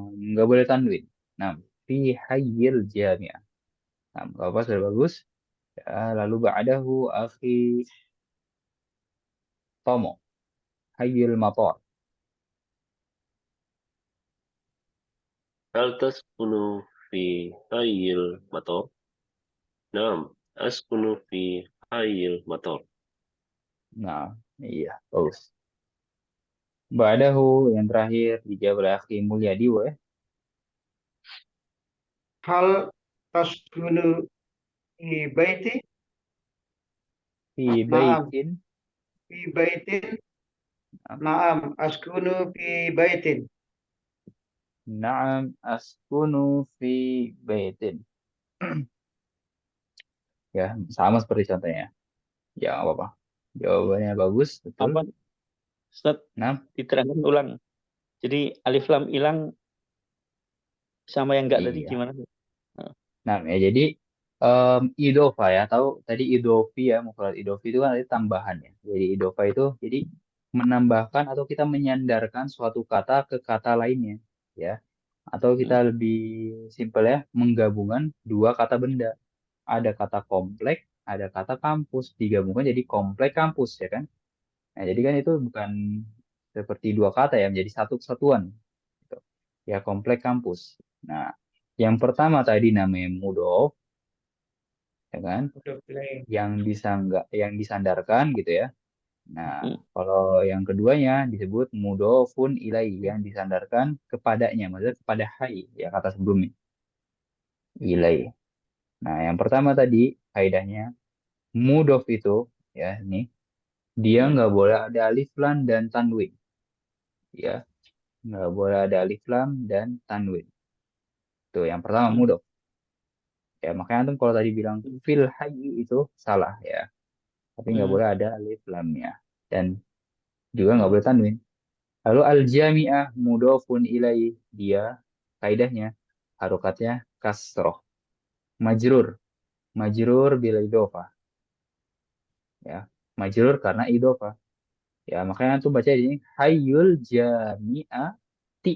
Speaker 1: nggak boleh tanwin. Nah, fi hayyil jami'ah. Nah, apa sudah bagus. Ya, lalu ba'dahu akhi Tomo. Hayyil matar.
Speaker 4: Hal taskunu fi hayyil matar? Naam, askunu fi hayyil matar.
Speaker 1: Nah, iya, bagus. Ba'dahu yang terakhir dijawab oleh Akhi Mulyadi ya.
Speaker 2: Hal taskunu fi baiti?
Speaker 1: Fi
Speaker 2: Naam,
Speaker 1: baitin.
Speaker 2: fi baitin.
Speaker 1: Nah,
Speaker 2: Naam, askunu fi baitin.
Speaker 1: Na'am askunu fi baitin. Ya, sama seperti contohnya. Ya, nggak apa-apa. Jawabannya bagus, betul.
Speaker 6: Apa? Ustaz,
Speaker 1: Nah,
Speaker 6: diterangkan ulang. Jadi alif lam hilang sama yang enggak tadi
Speaker 1: iya.
Speaker 6: gimana? Nah,
Speaker 1: Nah, ya jadi idofa ya, tahu tadi idofi ya, mufrad idofi itu kan ada tambahan ya. Jadi idofa itu jadi menambahkan atau kita menyandarkan suatu kata ke kata lainnya, ya. Atau kita lebih simpel ya, menggabungkan dua kata benda. Ada kata komplek, ada kata kampus, digabungkan jadi komplek kampus ya kan. Nah, jadi kan itu bukan seperti dua kata ya, menjadi satu kesatuan. Gitu. Ya, komplek kampus. Nah, yang pertama tadi namanya mudhof, ya kan?
Speaker 2: Udah play.
Speaker 1: Yang bisa nggak, yang disandarkan gitu ya. Nah, kalau yang keduanya disebut mudhofun ilai yang disandarkan kepadanya, maksudnya kepada hai ya kata sebelumnya ilai. Nah, yang pertama tadi kaidahnya mudhof itu ya ini dia nggak boleh ada alif lam dan tanwin ya, nggak boleh ada alif lam dan tanwin. Tuh yang pertama mudhof. Ya, makanya antum kalau tadi bilang fil hayy itu salah ya. Tapi nggak boleh ada alif lamnya. Dan juga nggak boleh tanwin. Lalu al-jami'ah mudhofun ilai dia kaidahnya harokatnya kasroh. Majrur. Majrur bila idofah. Ya. Majrur karena idofah. Ya, makanya antum baca di sini hayyul jami'ati.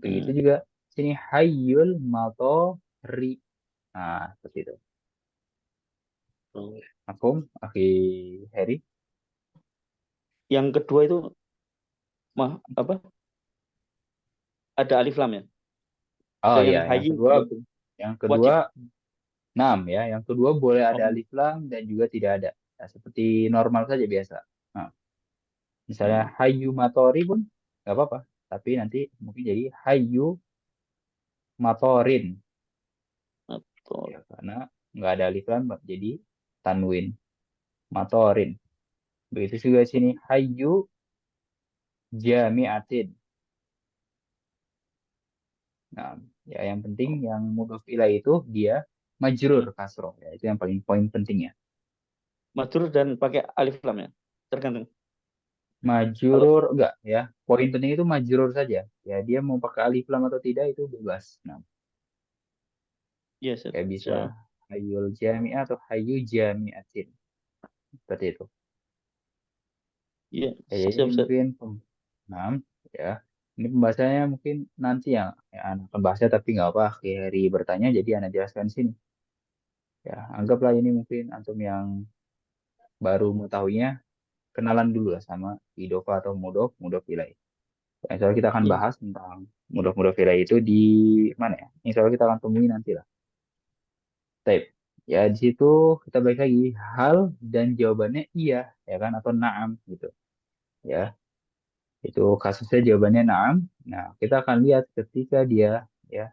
Speaker 1: Begitu juga sini hayyul matori. Nah, seperti itu.
Speaker 4: Oh,
Speaker 1: Akum, Akhi Heri.
Speaker 6: yang kedua itu apa? Ada alif lam ya.
Speaker 1: Oh
Speaker 6: Dan yang
Speaker 1: ya,
Speaker 6: hayu
Speaker 1: yang
Speaker 6: wajib.
Speaker 1: kedua 6 ya. Yang kedua boleh ada
Speaker 6: Oh,
Speaker 1: alif lam dan juga tidak ada. Ya, seperti normal saja biasa. Nah, misalnya hayu matori pun nggak apa-apa. Tapi nanti mungkin jadi hayu matorin.
Speaker 6: betul.
Speaker 1: Ya, karena nggak ada alif lam jadi tanwin. Matorin. Begitu juga sini hayu jami'atin. Nah, ya yang penting yang mudhof ilaih itu dia majrur kasroh. Ya, itu yang paling poin pentingnya.
Speaker 6: Majrur dan pakai alif lam ya. Tergantung. Kalau
Speaker 1: Majrur enggak ya. Poin penting itu majrur saja. Ya, dia mau pakai alif lam atau tidak itu bebas. Nah,
Speaker 6: yes,
Speaker 1: kayak bisa
Speaker 6: so,
Speaker 1: hayul jami'ah atau hayu jami'atin. Seperti itu.
Speaker 6: iya,
Speaker 1: Ya, jadi
Speaker 6: siap,
Speaker 1: ini
Speaker 6: siap.
Speaker 1: mungkin enam ya. Ini pembahasannya mungkin nanti ya anak akan bahasnya tapi nggak apa. Hari bertanya jadi anak jelaskan sini. Ya, anggaplah ini mungkin antum yang baru mengetahuinya kenalan dulu lah sama idofa atau mudhof, mudhof ilaih. Insya Allah kita akan
Speaker 6: Iya,
Speaker 1: bahas tentang mudhof-mudhof ilaih itu di mana ya? Insya Allah kita akan temui nanti lah. Taib. Ya di situ kita balik lagi hal dan jawabannya iya ya kan atau naam gitu. Ya itu kasusnya jawabannya naam. Nah kita akan lihat ketika dia ya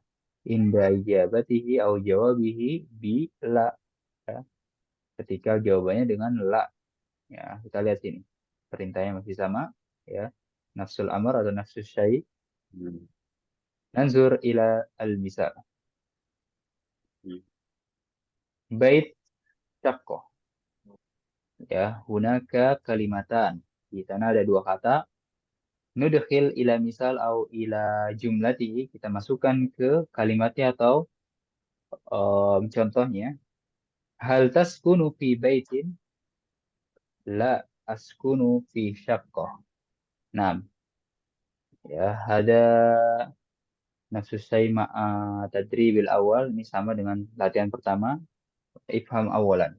Speaker 1: inda ijabatihi au jawabihi bi la ya. Ketika jawabannya dengan la ya kita lihat sini perintahnya masih sama ya nafsul amar atau nafsul syai.
Speaker 4: hmm,
Speaker 1: Nanzur ila al-misal.
Speaker 4: hmm.
Speaker 1: Bait syaqqah. Ya, hunaka kalimatan. Di sana ada dua kata. Nudkhil ila misal au ila jumlatihi. Kita masukkan ke kalimatnya atau contohnya. Hal taskunu fi baitin? La askunu fi syaqqah. Nah, ya, ada nafsu ma'a tadribil awal. Ini sama dengan latihan pertama. Ifham awalan.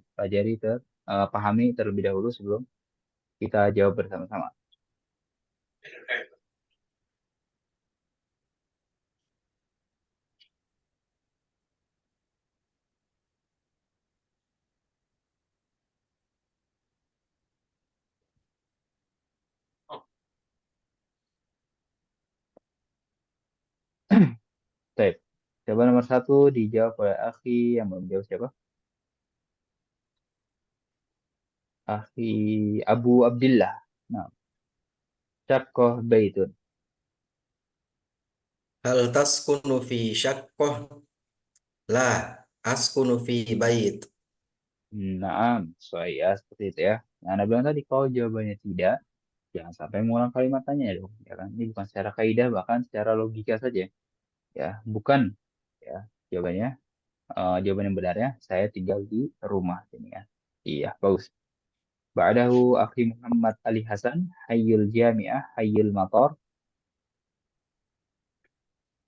Speaker 1: Pahami terlebih dahulu sebelum kita jawab bersama-sama. Baik. Coba nomor 1 dijawab oleh Akhi yang belum jawab siapa? Akhi Abu Abdillah. Nah, syaqqah baitun.
Speaker 7: Hal taskunu fi syaqqah? La, askunu fi bait.
Speaker 1: Nah, ya seperti itu ya. Nah, Anda bilang tadi kalau jawabannya tidak, jangan sampai mengulang kalimat tanya dong. Ya kan? Ini bukan secara kaidah, bahkan secara logika saja. Ya, bukan. Ya, jawabannya, jawaban yang benarnya, saya tinggal di rumah ini ya. Iya, bagus. Ba'dahu akhi Muhammad Ali Hasan, Hayyul Jami'ah, Hayyul Matar.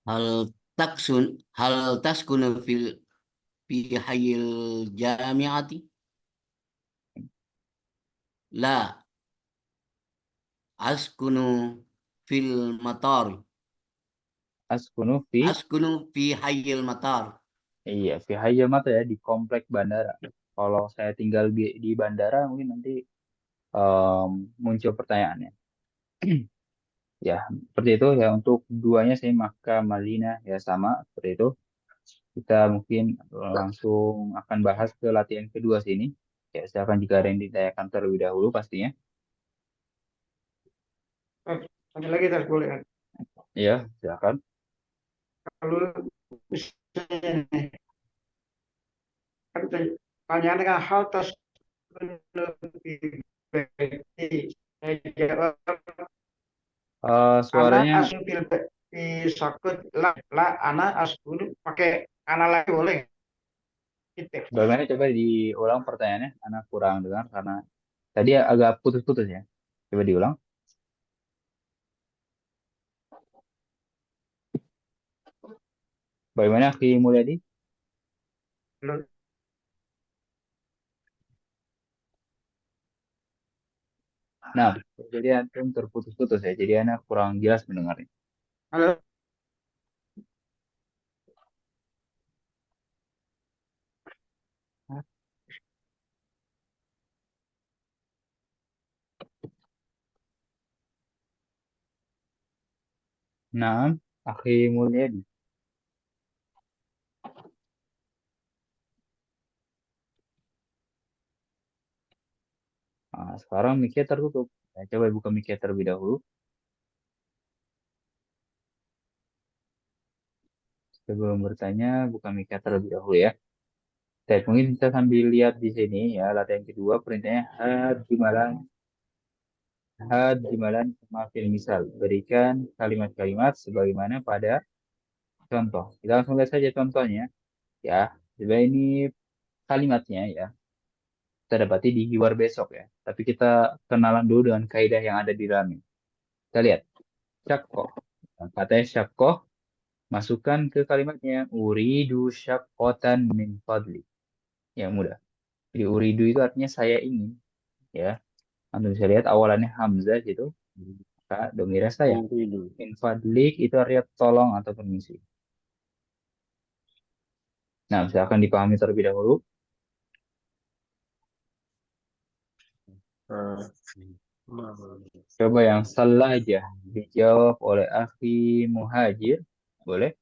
Speaker 5: Hal hal taskunu fi hayyil jami'ati? La, askunu fil matari.
Speaker 1: Askunu fi,
Speaker 5: Askunu fi hayyil matar.
Speaker 1: iya, fi Hayyul Matar ya, di komplek bandara. Kalau saya tinggal di bandara, mungkin nanti em, muncul pertanyaannya. Ya, seperti itu ya untuk duanya saya maka Malina ya sama seperti itu. Kita mungkin langsung akan bahas ke latihan kedua sini. Ya, silakan jika ada yang ditanyakan terlebih dahulu pastinya.
Speaker 2: Tanya lagi terus boleh kan?
Speaker 1: Ya, silakan.
Speaker 2: Kalau misalnya kan pertanyaannya kan hal tas lebih baik. Saya jawab ana
Speaker 1: Suaranya
Speaker 2: asul di sakut la ana asul pakai ana lagi boleh gitu.
Speaker 1: bagaimana coba diulang pertanyaannya? Anak kurang dengar karena tadi agak putus-putus ya. Coba diulang. Bagaimana Ki Mulyadi? Nah, jadi antum terputus-putus ya. Jadi anak kurang jelas mendengarnya.
Speaker 2: Halo.
Speaker 1: Nah, Akhi Mulyadi. Nah, sekarang mic-nya tertutup. Ya, coba buka mic-nya terlebih dahulu. Sebelum bertanya, buka mic-nya terlebih dahulu ya. Baik, mungkin kita sambil lihat di sini ya, latihan kedua perintahnya had jimalan mafil misal. Berikan kalimat-kalimat sebagaimana pada contoh. Kita langsung lihat saja contohnya ya. Coba ini kalimatnya ya. Kita dapati di Hiwar besok ya. Tapi kita kenalan dulu dengan kaidah yang ada di dalamnya. Kita lihat. Syakkoh. Katanya syakkoh. Masukkan ke kalimatnya. Uridu syakkotan min fadli. Yang mudah. Jadi uridu itu artinya saya ingin. Ya. Anda bisa lihat awalannya Hamzah gitu. Maka domira saya.
Speaker 4: Uridu.
Speaker 1: Min fadlik itu artinya tolong atau permisi. Nah, misalkan dipahami terlebih dahulu.
Speaker 4: Ah,
Speaker 1: Coba yang salah aja dijawab oleh Akhi Muhajir. Boleh?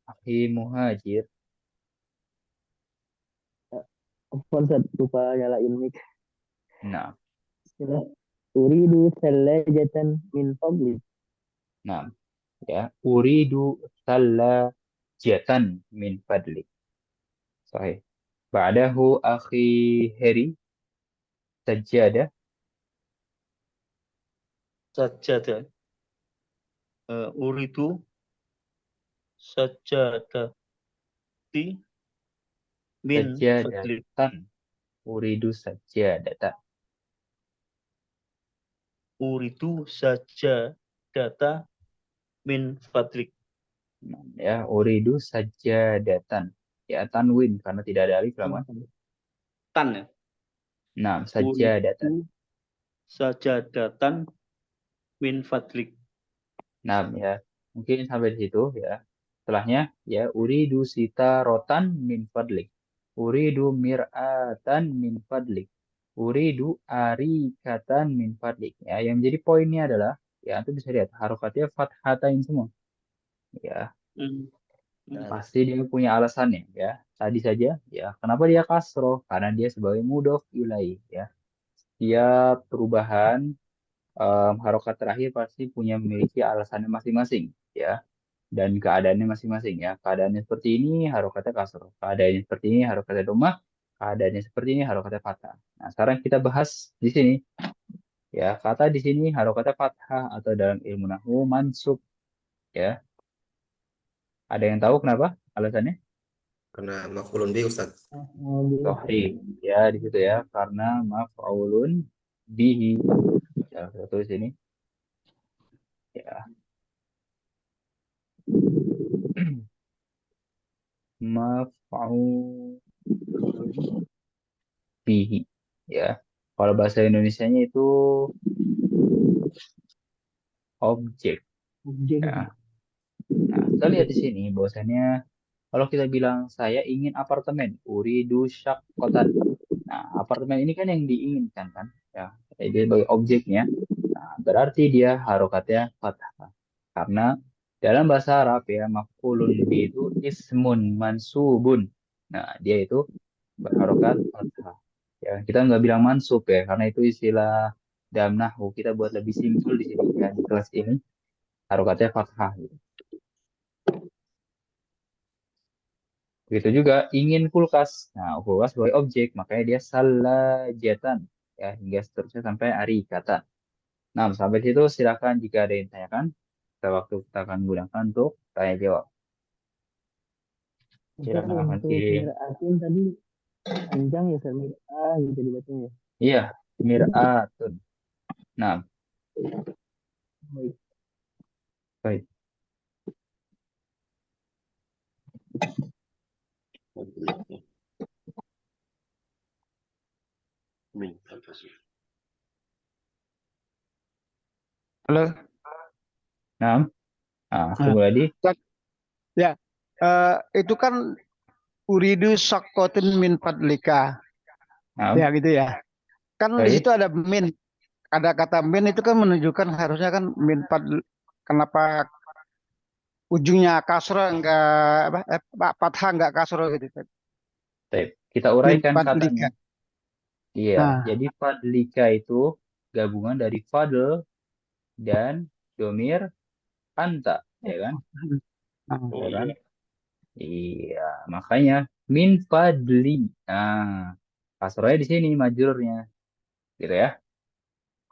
Speaker 1: Akhi Muhajir.
Speaker 3: Ustaz lupa nyalain mic.
Speaker 1: Nah,
Speaker 3: Istilah uridu salajatan min fadli.
Speaker 1: nah, ya. Uridu jatan min fadlik. Sahih. Ba'dahu Akhi Heri. Sajadah.
Speaker 6: Sajadah. Uridu sajadati min fadlik.
Speaker 1: Sajadatan. Uridu sajadatan.
Speaker 6: Uridu sajadata min fadlik.
Speaker 1: Nah, ya, uridu sajadatan. Ya, tanwin karena tidak ada alif lam.
Speaker 6: Tan ya.
Speaker 1: Nah, sajadatan.
Speaker 6: Uridu sajadatan min fadlik.
Speaker 1: Nah, ya, mungkin sampai di situ ya. Setelahnya ya uridu sitarotan min fadlik. Uridu mir'atan min fadlik. uridu arikatan min fadlik. Ya, yang menjadi poinnya adalah ya antum bisa lihat harokatnya fathatain semua. Ya,
Speaker 6: Hmm.
Speaker 1: pasti dia punya alasannya ya. Tadi saja ya, kenapa dia kasroh? Karena dia sebagai mudhof ilaih ya. Setiap perubahan harokat terakhir pasti punya memiliki alasannya masing-masing ya, dan keadaannya masing-masing ya. Keadaannya seperti ini harokatnya kasroh, keadaannya seperti ini harokatnya domah, keadaannya seperti ini harokatnya fathah. Nah, sekarang kita bahas di sini ya, kata di sini harokatnya fathah atau dalam ilmu nahwu mansub ya. Ada yang tahu kenapa alasannya?
Speaker 7: Karena maf'ulun bi Ustaz.
Speaker 1: Sahih ya, di situ ya, karena maf'ulun bihi ya, saya tulis ini ya. Maf'ulun bihi ya. Kalau bahasa Indonesianya itu objek
Speaker 3: Objek.
Speaker 1: ya. Nah, kita lihat di sini bahwasannya kalau kita bilang saya ingin apartemen, uridu syaqqatan. Nah, apartemen ini kan yang diinginkan kan ya. Jadi sebagai objeknya. Nah, berarti dia harokatnya fathah. Karena dalam bahasa Arab ya maf'ulun bi itu ismun mansubun. Nah, dia itu berharokat fathah. Ya, kita nggak bilang mansub ya, karena itu istilah dalam nahwu. Kita buat lebih simpel di sini ya, di kelas ini harokatnya fathah. Gitu. Begitu juga ingin kulkas. Nah, kulkas sebagai objek, makanya dia salajatan ya, hingga seterusnya sampai arikata. Nah, sampai situ silakan jika ada yang tanyakan. Waktu kita akan gunakan untuk tanya jawab.
Speaker 3: Ustaz,
Speaker 1: Silakan Ahmad.
Speaker 3: untuk mir'atin tadi panjang ya, Ustaz. Mir'ah gitu dibacanya ya.
Speaker 1: Iya, mir'atun. Nah,
Speaker 3: Baik.
Speaker 1: baik.
Speaker 4: Min al-tasrif.
Speaker 2: Halo.
Speaker 1: Nah, Kumuladi.
Speaker 2: Ya, itu kan uridu sakotin min fadlika.
Speaker 1: Nah,
Speaker 2: Ya gitu ya. Kan di
Speaker 1: baik.
Speaker 2: situ ada min. Ada kata min itu kan menunjukkan harusnya kan min fadl. Kenapa ujungnya kasro enggak fathah enggak kasro gitu.
Speaker 1: Baik. Kita
Speaker 2: Min
Speaker 1: uraikan katanya.
Speaker 2: fadlika.
Speaker 1: Iya,
Speaker 2: Nah,
Speaker 1: jadi fadlika itu gabungan dari fadl dan domir anta, ya kan?
Speaker 2: nah,
Speaker 4: Oh
Speaker 1: Ya kan?
Speaker 4: iya.
Speaker 1: Iya, makanya min fadli. Nah, kasrohnya di sini majurnya, gitu ya.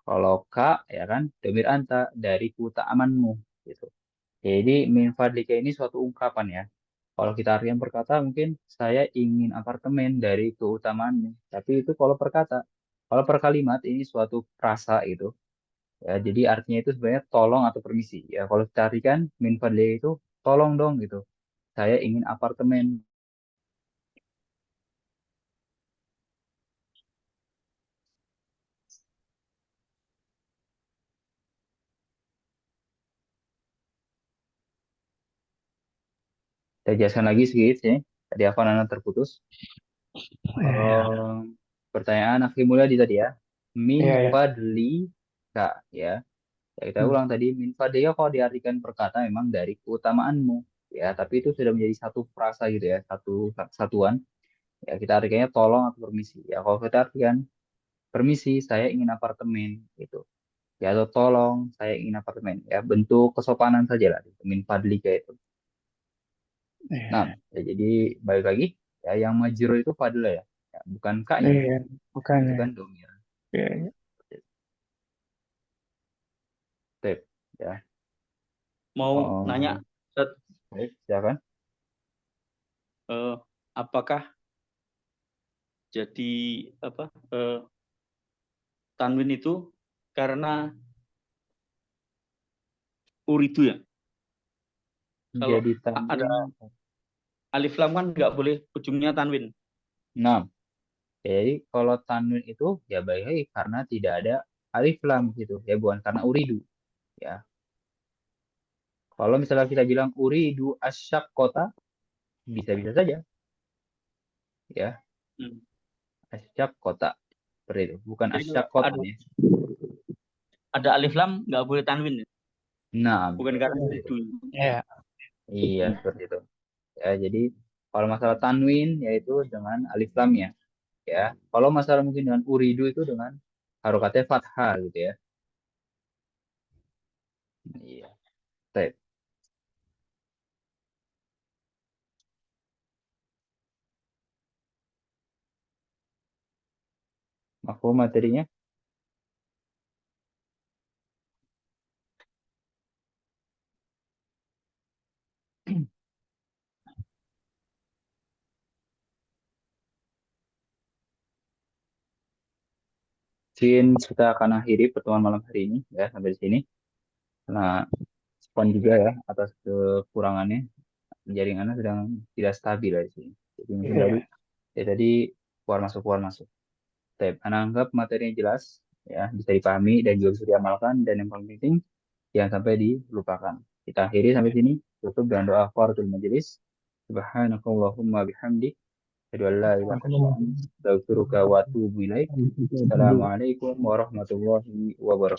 Speaker 1: Kalau ka, ya kan, domir anta dari keutamaanmu, gitu. Jadi min fadlika ini suatu ungkapan ya. Kalau kita artikan perkata mungkin saya ingin apartemen dari keutamaannya. Tapi itu kalau perkata. Kalau per kalimat ini suatu frasa itu. Ya, jadi artinya itu sebenarnya tolong atau permisi. Ya, kalau kita artikan min fadlika itu tolong dong gitu. Saya ingin apartemen. Saya jelaskan lagi sedikit ya. Tadi apa Nana terputus.
Speaker 2: iya,
Speaker 1: Pertanyaan Akhi Mulyadi tadi ya. Min
Speaker 2: iya, iya.
Speaker 1: fadlika ya. Ya, kita
Speaker 2: Hmm.
Speaker 1: ulang tadi, min fadlika kalau diartikan perkata memang dari keutamaanmu. Ya, tapi itu sudah menjadi satu frasa gitu ya, satu satuan. Ya, kita artikannya tolong atau permisi. Ya, kalau kita artikan permisi, saya ingin apartemen gitu. Ya, atau tolong, saya ingin apartemen. Ya, bentuk kesopanan saja lah, gitu. Min fadlika itu. Nah,
Speaker 2: Iya,
Speaker 1: ya, jadi balik lagi, ya, yang majrur itu fadla ya. Ya, bukan kak-nya,
Speaker 2: iya, bukan
Speaker 1: itu
Speaker 2: ya.
Speaker 1: kan domir.
Speaker 2: Iya, iya.
Speaker 1: Tip, ya.
Speaker 6: Mau nanya,
Speaker 1: Oh,
Speaker 6: Ustaz,
Speaker 1: baik, silakan.
Speaker 6: apakah jadi tanwin itu karena uridu ya? Kalau
Speaker 1: Jadi
Speaker 6: ada
Speaker 1: tanwin.
Speaker 6: alif lam kan nggak boleh ujungnya tanwin.
Speaker 1: Nah, jadi kalau tanwin itu ya baik lagi karena tidak ada alif lam gitu ya, bukan karena uridu ya. Kalau misalnya kita bilang uridu asyak kota bisa-bisa saja ya,
Speaker 6: Hmm.
Speaker 1: asyak kota. Seperti itu. Bukan
Speaker 6: Jadi
Speaker 1: asyaqqat
Speaker 6: ada,
Speaker 1: ya.
Speaker 6: ada alif lam nggak boleh tanwin ya?
Speaker 1: Nah,
Speaker 6: Bukan karena
Speaker 1: seperti itu.
Speaker 6: itu.
Speaker 3: Ya.
Speaker 1: Iya, seperti itu. Ya, jadi kalau masalah tanwin yaitu dengan alif lam ya. Ya, kalau masalah mungkin dengan uridu itu dengan harokatnya fathah gitu ya. Iya. Baik. Mafhum materinya? Mungkin kita akan akhiri pertemuan malam hari ini ya sampai di sini. Karena respon juga ya atas kekurangannya, jaringannya sedang tidak stabil ya di sini. Jadi mungkin tadi keluar masuk. Baik, Ana anggap materinya jelas ya, bisa dipahami dan juga bisa diamalkan, dan yang paling penting jangan sampai dilupakan. Kita akhiri sampai sini, tutup dengan doa kafaratul majelis. Subhanakallahumma bihamdik, asyhadu an la ilaha illa anta, astaghfiruka wa atubu ilaik. Assalamualaikum warahmatullahi wabarakatuh.